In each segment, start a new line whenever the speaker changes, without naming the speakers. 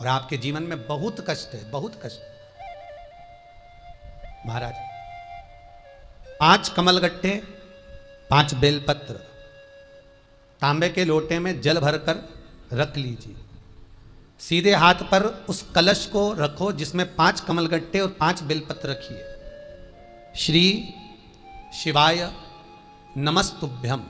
और आपके जीवन में बहुत कष्ट है, बहुत कष्ट। महाराज 5 कमलगट्टे, 5 बेलपत्र तांबे के लोटे में जल भरकर रख लीजिए। सीधे हाथ पर उस कलश को रखो जिसमें 5 कमलगट्टे और 5 बेलपत्र रखिए। श्री शिवाय नमस्तुभ्यम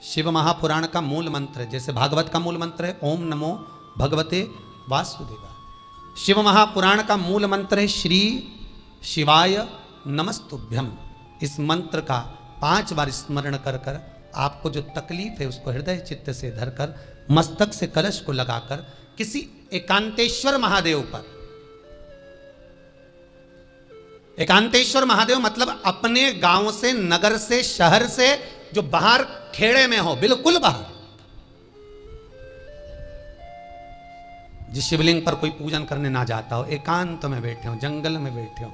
शिव महापुराण का मूल मंत्र है, जैसे भागवत का मूल मंत्र है ओम नमो भगवते वासुदेवाय। शिव महापुराण का मूल मंत्र है श्री शिवाय नमस्तुभ्यम। इस मंत्र का 5 बार स्मरण कर कर आपको जो तकलीफ है उसको हृदय चित्त से धरकर मस्तक से कलश को लगाकर किसी एकांतेश्वर महादेव पर, एकांतेश्वर महादेव मतलब अपने गांव से, नगर से, शहर से जो बाहर खेड़े में हो, बिल्कुल बाहर, जिस शिवलिंग पर कोई पूजन करने ना जाता हो, एकांत में बैठे हो, जंगल में बैठे हो,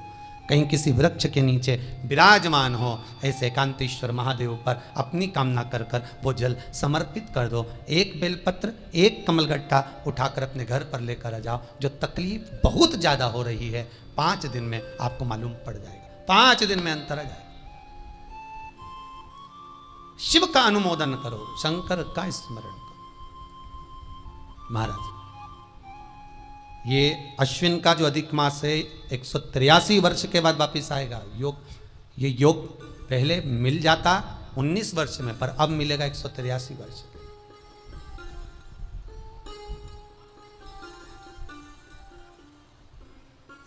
कहीं किसी वृक्ष के नीचे विराजमान हो, ऐसे एकांतेश्वर महादेव पर अपनी कामना कर कर वो जल समर्पित कर दो। 1 बेलपत्र, 1 कमलगट्टा उठाकर अपने घर पर लेकर आ जाओ। जो तकलीफ बहुत ज्यादा हो रही है 5 दिन में आपको मालूम पड़ जाएगा, 5 दिन में अंतर आ जाएगा। शिव का अनुमोदन करो, शंकर का स्मरण करो। महाराज ये अश्विन का जो अधिक मास है 183 वर्ष के बाद वापिस आएगा। ये योग पहले मिल जाता 19 वर्ष में, पर अब मिलेगा 183 वर्ष।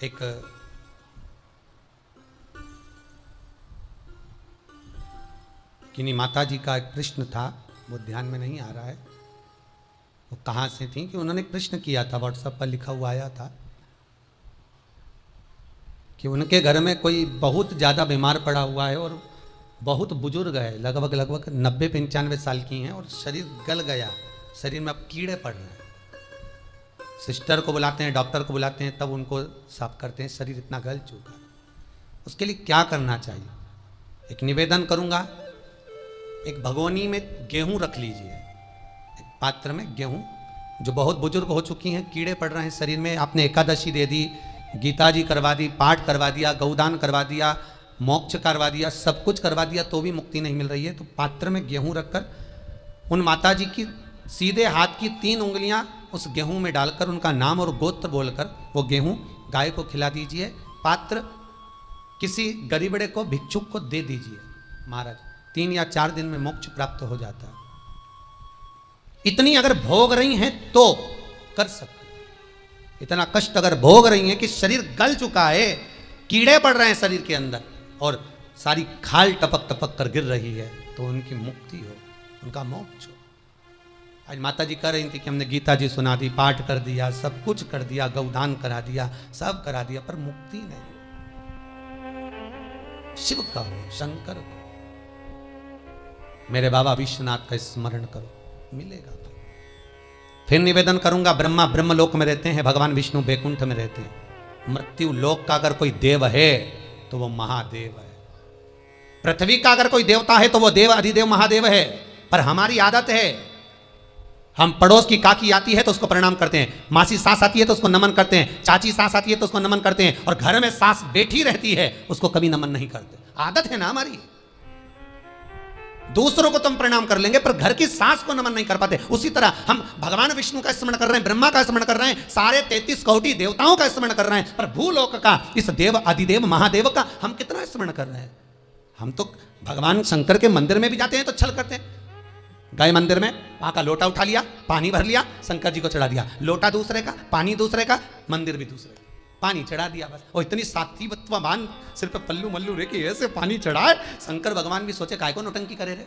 एक किन्हीं माता जी का एक प्रश्न था, वो ध्यान में नहीं आ रहा है वो कहाँ से थी, कि उन्होंने प्रश्न किया था, व्हाट्सएप पर लिखा हुआ आया था कि उनके घर में कोई बहुत ज़्यादा बीमार पड़ा हुआ है और बहुत बुजुर्ग है, लगभग 90-95 साल की हैं और शरीर गल गया, शरीर में अब कीड़े पड़ रहे हैं। सिस्टर को बुलाते हैं, डॉक्टर को बुलाते हैं, तब उनको साफ करते हैं, शरीर इतना गल चुका है। उसके लिए क्या करना चाहिए? एक निवेदन करूँगा, एक भगोनी में गेहूँ रख लीजिए, पात्र में गेहूं, जो बहुत बुजुर्ग हो चुकी हैं, कीड़े पड़ रहे हैं शरीर में, आपने एकादशी दे दी, गीता जी करवा दी, पाठ करवा दिया, गौदान करवा दिया, मोक्ष करवा दिया, सब कुछ करवा दिया, तो भी मुक्ति नहीं मिल रही है, तो पात्र में गेहूं रखकर उन माता जी की सीधे हाथ की 3 उंगलियां उस गेहूं में डालकर उनका नाम और गोत्र बोलकर वो गेहूं गाय को खिला दीजिए। पात्र किसी गरीबड़े को, भिक्षुक को दे दीजिए। महाराज 3 या 4 दिन में मोक्ष प्राप्त हो जाता है। इतनी अगर भोग रही हैं तो कर सकते, इतना कष्ट अगर भोग रही हैं कि शरीर गल चुका है, कीड़े पड़ रहे हैं शरीर के अंदर और सारी खाल टपक टपक कर गिर रही है, तो उनकी मुक्ति हो, उनका मोक्ष हो। आज माता जी कह रही थी कि हमने गीता जी सुना दी, पाठ कर दिया, सब कुछ कर दिया, गौदान करा दिया, सब करा दिया, पर मुक्ति नहीं हो। शिव का हो, शंकर को, मेरे बाबा विश्वनाथ का स्मरण करो, मिलेगा। फिर निवेदन करूंगा, ब्रह्मा ब्रह्मलोक में रहते हैं, भगवान विष्णु बैकुंठ में रहते हैं। मृत्यु लोक का अगर कोई देव है तो वो महादेव है। पृथ्वी का अगर कोई देवता है तो वो देव अधिदेव महादेव है। पर हमारी आदत है, हम पड़ोस की काकी आती है तो उसको प्रणाम करते हैं, मासी सास आती है तो उसको नमन करते हैं, चाची सास आती है तो उसको नमन करते हैं, और घर में सास बैठी रहती है उसको कभी नमन नहीं करते। आदत है ना हमारी। दूसरों को तुम प्रणाम कर लेंगे पर घर की सास को नमन नहीं कर पाते। उसी तरह हम भगवान विष्णु का स्मरण कर रहे हैं, ब्रह्मा का स्मरण कर रहे हैं, सारे 33 कोटि देवताओं का स्मरण कर रहे हैं, पर भूलोक का इस देव अधिदेव महादेव का हम कितना स्मरण कर रहे हैं? हम तो भगवान शंकर के मंदिर में भी जाते हैं तो छल करते हैं। गए मंदिर में, वहां का लोटा उठा लिया, पानी भर लिया, शंकर जी को चढ़ा दिया, लोटा दूसरे का, पानी दूसरे का, मंदिर भी दूसरे का, पानी चढ़ा दिया बस। और इतनी सात्वित्ववान सिर पे पल्लू मल्लू रे कि ऐसे पानी चढ़ाए, शंकर भगवान भी सोचे काय को नौटंकी करे रे,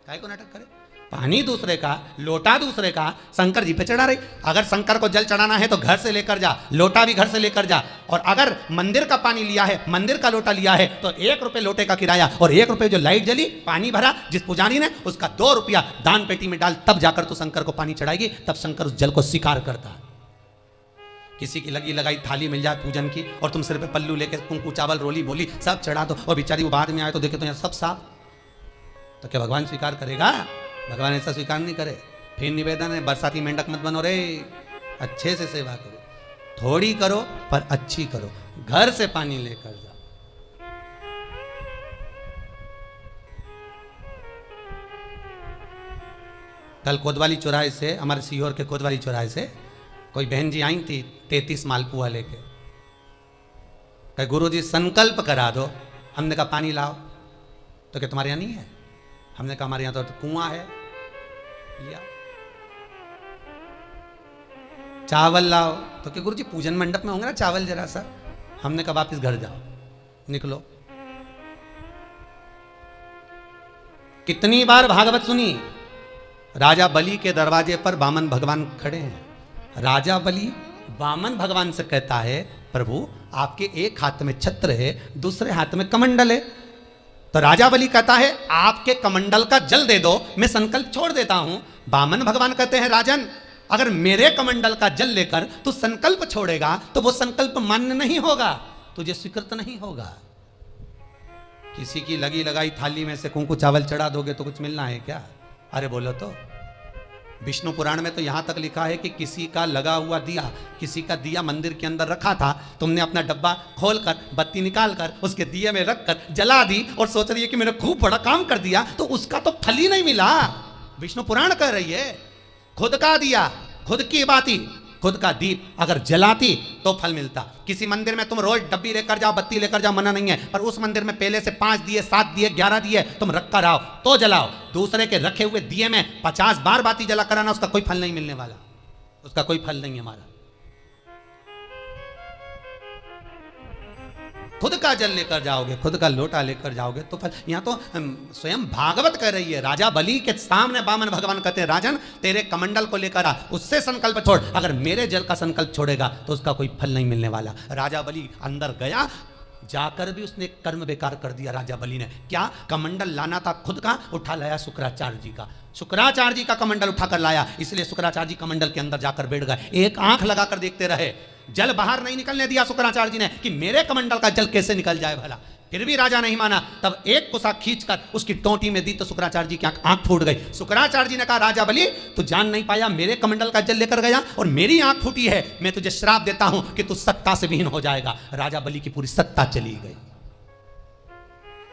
काय को नाटक करे। पानी दूसरे का, लोटा दूसरे का, शंकर जी पे चढ़ा रही। अगर शंकर को जल चढ़ाना है तो घर से लेकर जा, लोटा भी घर से लेकर जा। और अगर मंदिर का पानी लिया है, मंदिर का लोटा लिया है तो 1 रुपये लोटे का किराया, और 1 रुपये जो लाइट जली, पानी भरा जिस पुजारी ने, उसका 2 रुपया दान पेटी में डाल, तब जाकर तो शंकर को पानी चढ़ाएगी, तब शंकर उस जल को स्वीकार करता है। किसी की लगी लगाई थाली मिल जाए पूजन की और तुम सिर पे पल्लू लेके कुंकू चावल रोली बोली सब चढ़ा दो, और बेचारी वो बाद में आए तो देखे तो यहाँ सब साफ, तो क्या भगवान स्वीकार करेगा? भगवान ऐसा स्वीकार नहीं करे। फिर निवेदन है, बरसाती मेंढक मत बनो रे, अच्छे से सेवा करो, थोड़ी करो पर अच्छी करो। घर से पानी लेकर जाओ। कल कोतवाली चौराहे से, हमारे सीहोर के कोतवाली चौराहे से कोई बहन जी आई थी 33 मालपुआ लेके। कहे गुरुजी संकल्प करा दो। हमने कहा पानी लाओ। तो क्या तुम्हारे यहाँ नहीं है? हमने कहा हमारे यहाँ तो कुआं है। लिया। चावल लाओ। तो क्या गुरुजी पूजन मंडप में होंगे ना चावल जरा सा। हमने कहा वापिस घर जाओ, निकलो। कितनी बार भागवत सुनी? राजा बलि के दरवाजे पर वामन भगवान खड़े हैं। राजा बलि वामन भगवान से कहता है प्रभु आपके एक हाथ में छत्र है, दूसरे हाथ में कमंडल है। तो राजा बलि कहता है आपके कमंडल का जल दे दो, मैं संकल्प छोड़ देता हूं। वामन भगवान कहते हैं राजन अगर मेरे कमंडल का जल लेकर तू संकल्प छोड़ेगा तो वो संकल्प मान्य नहीं होगा, तुझे स्वीकृत नहीं होगा। किसी की लगी लगाई थाली में से कुंकू चावल चढ़ा दोगे तो कुछ मिलना है क्या? अरे बोलो तो। विष्णु पुराण में तो यहां तक लिखा है कि किसी का लगा हुआ दिया, किसी का दिया मंदिर के अंदर रखा था, तुमने अपना डब्बा खोलकर बत्ती निकालकर उसके दिए में रखकर जला दी और सोच रही है कि मैंने खूब बड़ा काम कर दिया, तो उसका तो फल ही नहीं मिला। विष्णु पुराण कह रही है खुद का दिया, खुद की बाती, खुद का दीप अगर जलाती तो फल मिलता। किसी मंदिर में तुम रोज डब्बी लेकर जाओ, बत्ती लेकर जाओ, मना नहीं है, पर उस मंदिर में पहले से 5 दिए, 7 दिए, 11 दिए तुम रख कर आओ तो जलाओ। दूसरे के रखे हुए दिए में 50 बार बाती जला कराना, उसका कोई फल नहीं मिलने वाला, उसका कोई फल नहीं है हमारा। खुद का जल लेकर जाओगे, खुद का लोटा लेकर जाओगे तो फल। यहां तो स्वयं भागवत कह रही है, राजा बलि के सामने वामन भगवान कहते हैं राजन तेरे कमंडल को लेकर आ, उससे संकल्प छोड़, अगर मेरे जल का संकल्प छोड़ेगा तो उसका कोई फल नहीं मिलने वाला। राजा बलि अंदर गया, जाकर भी उसने कर्म बेकार कर दिया। राजा बलि ने क्या, कमंडल लाना था खुद का, उठा लाया शुक्राचार्य जी का। शुक्राचार्य जी का कमंडल उठाकर लाया, इसलिए शुक्राचार्य जी कमंडल के अंदर जाकर बैठ गए। एक आंख लगाकर देखते रहे, जल बाहर नहीं निकलने दिया शुक्राचार्य जी ने कि मेरे कमंडल का जल कैसे निकल जाए भला। फिर भी राजा नहीं माना, तब एक कुसा खींचकर उसकी टोंटी में दी तो शुक्राचार्य जी की आंख फूट गई। शुक्राचार्य जी ने कहा राजा बलि तू जान नहीं पाया, मेरे कमंडल का जल लेकर गया और मेरी आंख फूटी है, मैं तुझे श्राप देता हूं कि तू सत्ता से विहीन हो जाएगा। राजा बलि की पूरी सत्ता चली गई,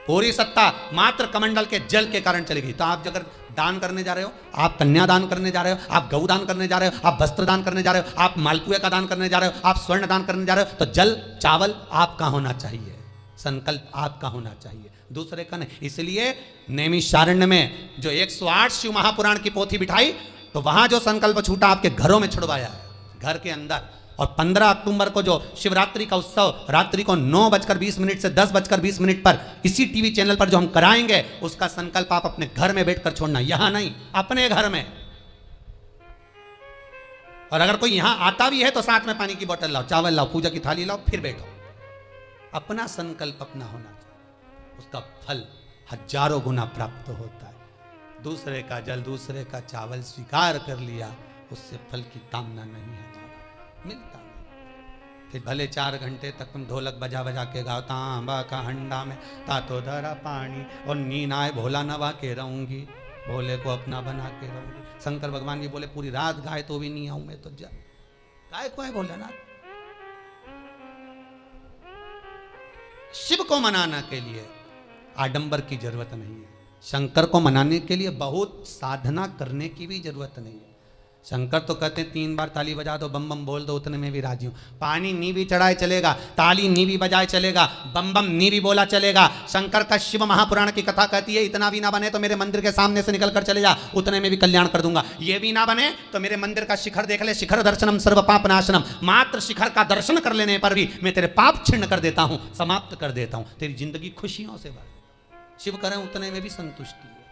पूरी सत्ता मात्र कमंडल के जल के कारण चली गई। तो आप अगर दान करने जा रहे हो, आप कन्या दान करने जा रहे हो, आप गौ दान करने जा रहे हो, आप वस्त्र दान करने जा रहे हो, आप मालपुए का दान करने जा रहे हो, आप स्वर्ण दान करने जा रहे हो, तो जल चावल आपका होना चाहिए, संकल्प आपका होना चाहिए, दूसरे का नहीं। इसलिए नैमिषारण्य में जो 108 शिव महापुराण की पोथी बिठाई तो वहां जो संकल्प छूटा आपके घरों में छुड़वाया है, घर के अंदर। और 15 अक्टूबर को जो शिवरात्रि का उत्सव रात्रि को 9:20 से 10:20 पर इसी टीवी चैनल पर जो हम कराएंगे, उसका संकल्प आप अपने घर में बैठकर छोड़ना, यहां नहीं, अपने घर में। और अगर कोई यहां आता भी है तो साथ में पानी की बोतल लाओ, चावल लाओ, पूजा की थाली लाओ, फिर बैठो। अपना संकल्प अपना होना चाहिए, उसका फल हजारों गुना प्राप्त होता है। दूसरे का जल, दूसरे का चावल स्वीकार कर लिया, उससे फल की कामना नहीं है, मिलता नहीं। फिर भले 4 घंटे तक तुम ढोलक बजा बजा के गाओ, तांबा का हंडा में तातो धरा पानी और नींद आए भोला नवा के रहूंगी, भोले को अपना बना के रहूंगी। शंकर भगवान जी बोले पूरी रात गाए तो भी नहीं आऊं मैं, तो जा गाय को है भोलेनाथ। शिव को मनाना के लिए आडंबर की जरूरत नहीं है, शंकर को मनाने के लिए बहुत साधना करने की भी जरूरत नहीं है। शंकर तो कहते हैं 3 बार ताली बजा दो, बम बम बोल दो, उतने में भी राजी हूं। पानी नी भी चढ़ाए चलेगा, ताली नी भी बजाए चलेगा, बम बम नी भी बोला चलेगा। शंकर का शिव महापुराण की कथा कहती है इतना भी ना बने तो मेरे मंदिर के सामने से निकल कर चले जा, उतने में भी कल्याण कर दूंगा। ये भी ना बने तो मेरे मंदिर का शिखर देख ले, शिखर दर्शनम सर्व पाप नाशनम, मात्र शिखर का दर्शन कर लेने पर भी मैं तेरे पाप छिन्न कर देता हूं, समाप्त कर देता हूं, तेरी जिंदगी खुशियों से भर। शिव करें उतने में भी संतुष्टि है।